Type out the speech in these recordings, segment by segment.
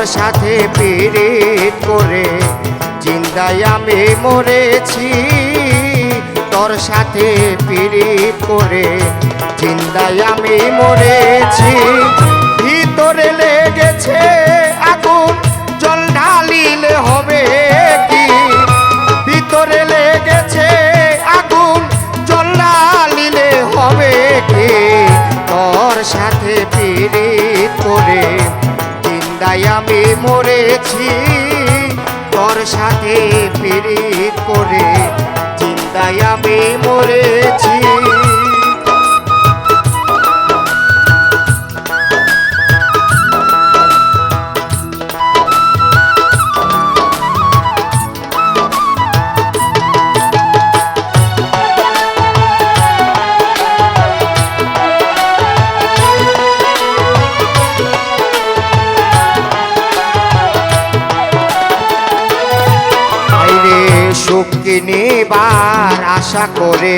সাথে পীড়িত করে জিন্দায় আমি মরেছি, তোর সাথে পীড়িত করে জিন্দায় আমি মরেছি। ভিতরে লেগেছে আগুন, জল ঢালিলে হবে কি? ভিতরে লেগেছে আগুন, জল ঢালিলে হবে কি? তোর সাথে পীড়িত করে জিন্দায় আমি মরেছি, তোর সাথে পীড়িত করে জিন্দায় আমি মরেছি। সুখ কিনিবার আশা করে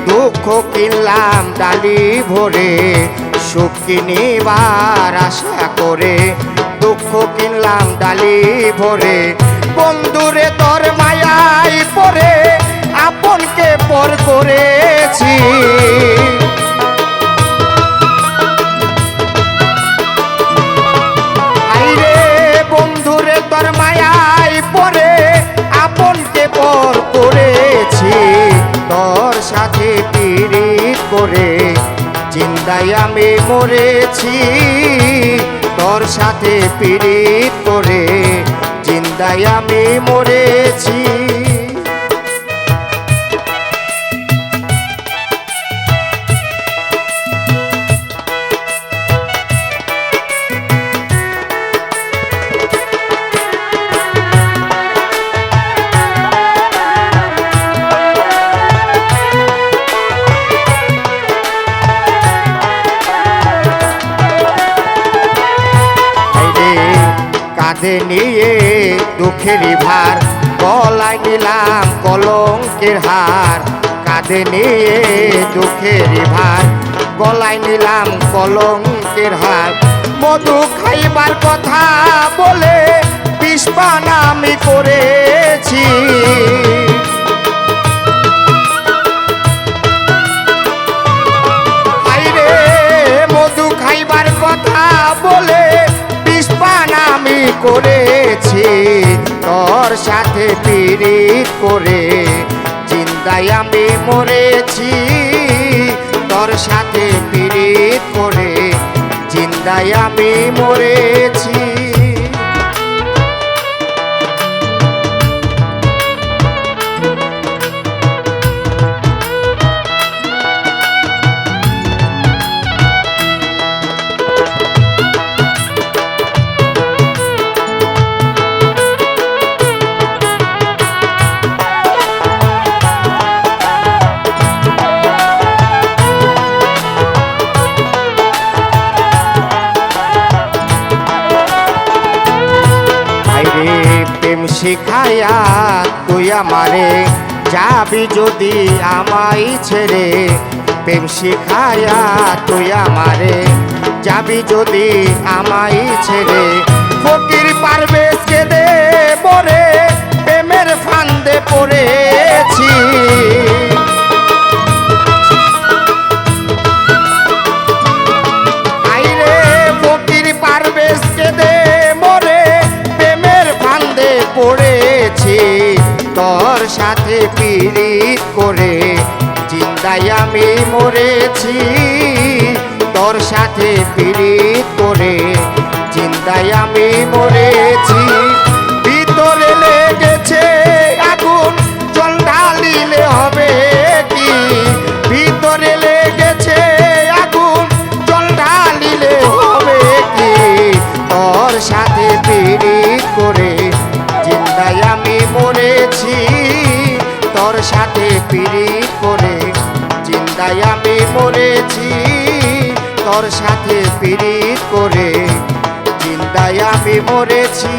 দুঃখ কিনলাম ডালি ভরে, সুখ কিনিবার আশা করে দুঃখ কিনলাম ডালি ভরে। বন্ধুরে তোর মায়াই পরে আপনকে পর করেছি, আইরে বন্ধুরে তোর মায়াই পরে আপনকে পর করেছি। তোর সাথে পীড়িত করে জিন্দায় আমি মরেছি, তোর সাথে পীড়িত করে জিন্দায় আমি মরেছি। কাঁধে নিয়ে দুঃখের ভার, গলায় নিলাম কলঙ্কের হার। কাঁধে নিয়ে দুঃখের ভার, গলায় নিলাম কলঙ্কের হার। মধু খাইবার কথা বলে বিষপান আমি করেছি, আইরে মধু খাইবার কথা বলে বিষপান আমি করেছি। তোর সাথে পীড়িত করে জিন্দায় আমি মরেছি, তোর সাথে পীড়িত করে জিন্দায় আমি মরেছি। প্রেম শিখায়া তুই আমারে যাবি যদি আমায় ছেড়ে, প্রেম শিখায়া তুই আমারে যাবি যদি আমায় ছেড়ে। ফকির পারবেশ কেঁদে পড়ে প্রেমের ফান্দে পড়েছি, আইরে ফকির পারবেশ কেঁদে মরে প্রেমের ফান্দে পড়েছি। তোর সাথে পীড়িত করে জিন্দায় আমি মরেছি, তোর সাথে পীড়িত করে জিন্দায় আমি মরেছি। ভিতরে লেগেছে আগুন, জল ঢালিলে হবে কি? ভিতরে লেগেছে আগুন, জল ঢালিলে হবে কি? তোর সাথে পীড়িত করে জিন্দায় আমি মরেছি, তোর সাথে পীড়িত করে জিন্দায় আমি মরেছি, তোর সাথে পীড়িত করে জিন্দায় আমি মরেছি।